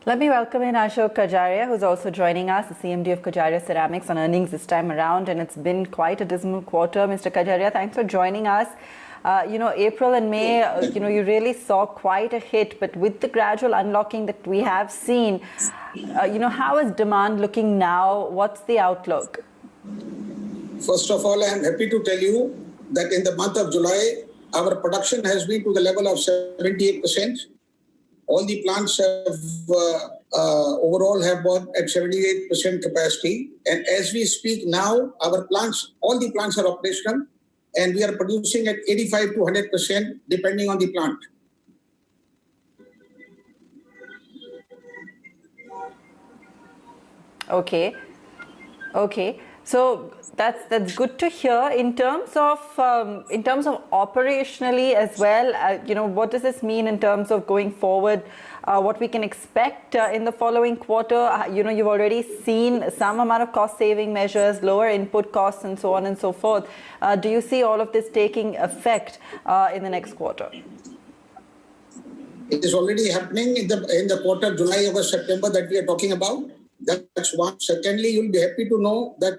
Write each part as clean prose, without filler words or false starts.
Let me welcome in Ashok Kajaria, who's also joining us, the CMD of Kajaria Ceramics, on earnings this time around. And it's been quite a dismal quarter. Mr. Kajaria, thanks for joining us. April and May, you really saw quite a hit. But with the gradual unlocking that we have seen, how is demand looking now? What's the outlook? First of all, I am happy to tell you that in the month of July, our production has been to the level of 78%. All the plants have overall have worked at 78% capacity. And as we speak now, our plants, all the plants are operational, and we are producing at 85 to 100% depending on the plant. Okay. So that's good to hear. In terms of operationally as well, what does this mean in terms of going forward? What we can expect in the following quarter? You've already seen some amount of cost-saving measures, lower input costs, and so on and so forth. Do you see all of this taking effect in the next quarter? It is already happening in the quarter July, August, September that we are talking about. That's one. Secondly, you'll be happy to know that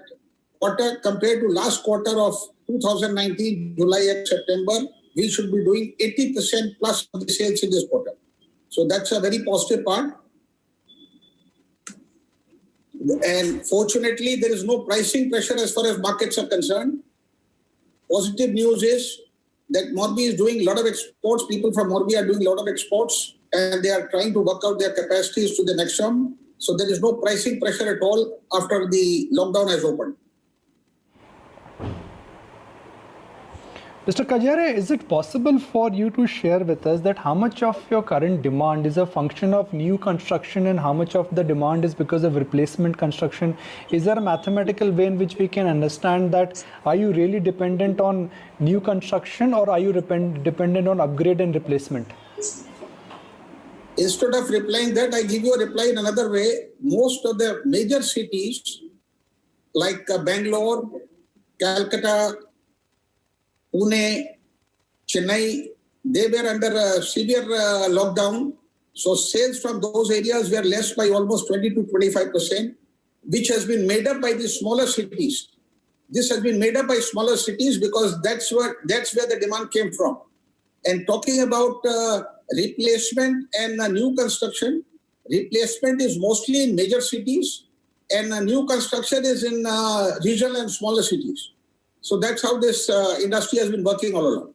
quarter compared to last quarter of 2019, July and September, we should be doing 80% plus of the sales in this quarter. So that's a very positive part. And fortunately, there is no pricing pressure as far as markets are concerned. Positive news is that Morbi is doing a lot of exports. People from Morbi are doing a lot of exports, and they are trying to work out their capacities to the maximum. So there is no pricing pressure at all after the lockdown has opened. Mr. Kajaria, is it possible for you to share with us that how much of your current demand is a function of new construction and how much of the demand is because of replacement construction? Is there a mathematical way in which we can understand that? Are you really dependent on new construction, or are you dependent on upgrade and replacement? Instead of replying that, I give you a reply in another way. Most of the major cities like Bangalore, Calcutta, Pune, Chennai, they were under a severe lockdown. So sales from those areas were less by almost 20 to 25%, which has been made up by the smaller cities. This has been made up by smaller cities because that's where the demand came from. And talking about replacement and new construction, replacement is mostly in major cities, and new construction is in regional and smaller cities. So that's how this industry has been working all along.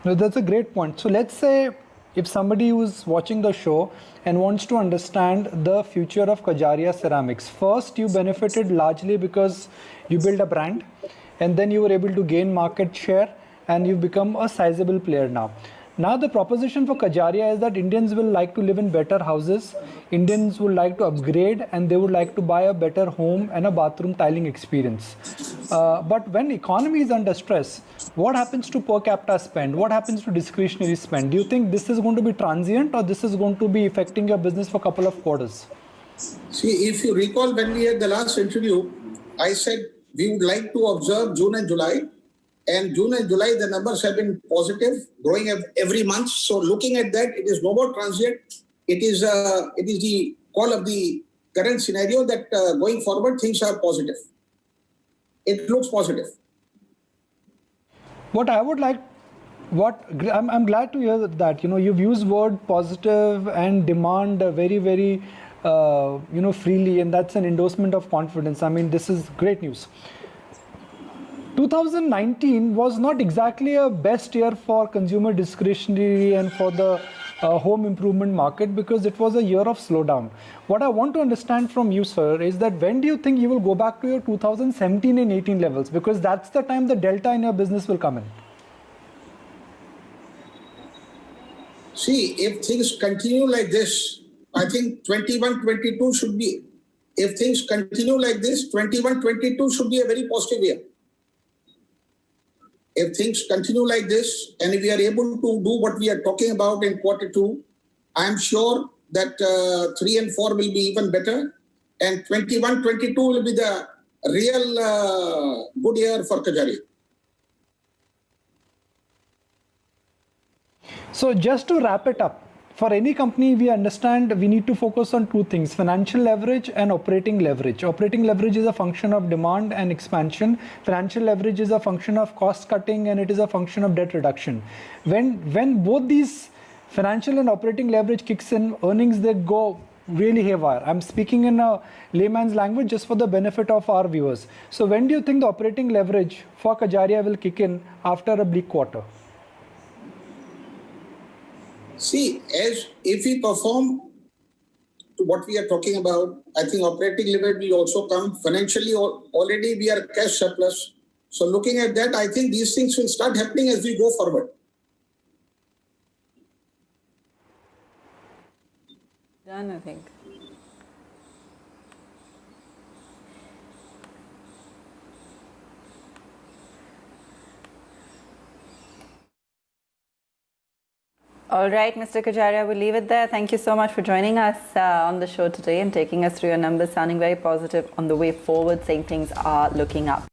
No, that's a great point. So let's say if somebody who's watching the show and wants to understand the future of Kajaria Ceramics, first you benefited largely because you built a brand, and then you were able to gain market share, and you've become a sizable player now. Now the proposition for Kajaria is that Indians will like to live in better houses, Indians would like to upgrade, and they would like to buy a better home and a bathroom tiling experience. But when economy is under stress, what happens to per capita spend? What happens to discretionary spend? Do you think this is going to be transient, or this is going to be affecting your business for a couple of quarters? See, if you recall when we had the last interview, I said we would like to observe June and July. And June and July, the numbers have been positive, growing every month. So looking at that, it is no more transient. It is the call of the current scenario that going forward, things are positive. It looks positive. What I would like, I'm glad to hear that, you've used word positive and demand very, very, freely, and that's an endorsement of confidence. I mean, this is great news. 2019 was not exactly a best year for consumer discretionary and for the home improvement market, because it was a year of slowdown. What I want to understand from you, sir, is that when do you think you will go back to your 2017 and 18 levels? Because that's the time the delta in your business will come in. See, if things continue like this, I think 21-22 should be, if things continue like this, 21-22 should be a very positive year. If things continue like this, and if we are able to do what we are talking about in quarter 2, I am sure that 3 and 4 will be even better. And 21-22 will be the real good year for Kajaria. So just to wrap it up, for any company, we understand we need to focus on two things: financial leverage and operating leverage. Operating leverage is a function of demand and expansion. Financial leverage is a function of cost cutting, and it is a function of debt reduction. When both these financial and operating leverage kicks in, earnings, they go really haywire. I'm speaking in a layman's language just for the benefit of our viewers. So when do you think the operating leverage for Kajaria will kick in after a bleak quarter? See, as if we perform to what we are talking about, I think operating leverage will also come. Financially, already we are cash surplus. So looking at that, I think these things will start happening as we go forward. Done, I think. All right, Mr. Kajaria, we'll leave it there. Thank you so much for joining us on the show today and taking us through your numbers, sounding very positive on the way forward, saying things are looking up.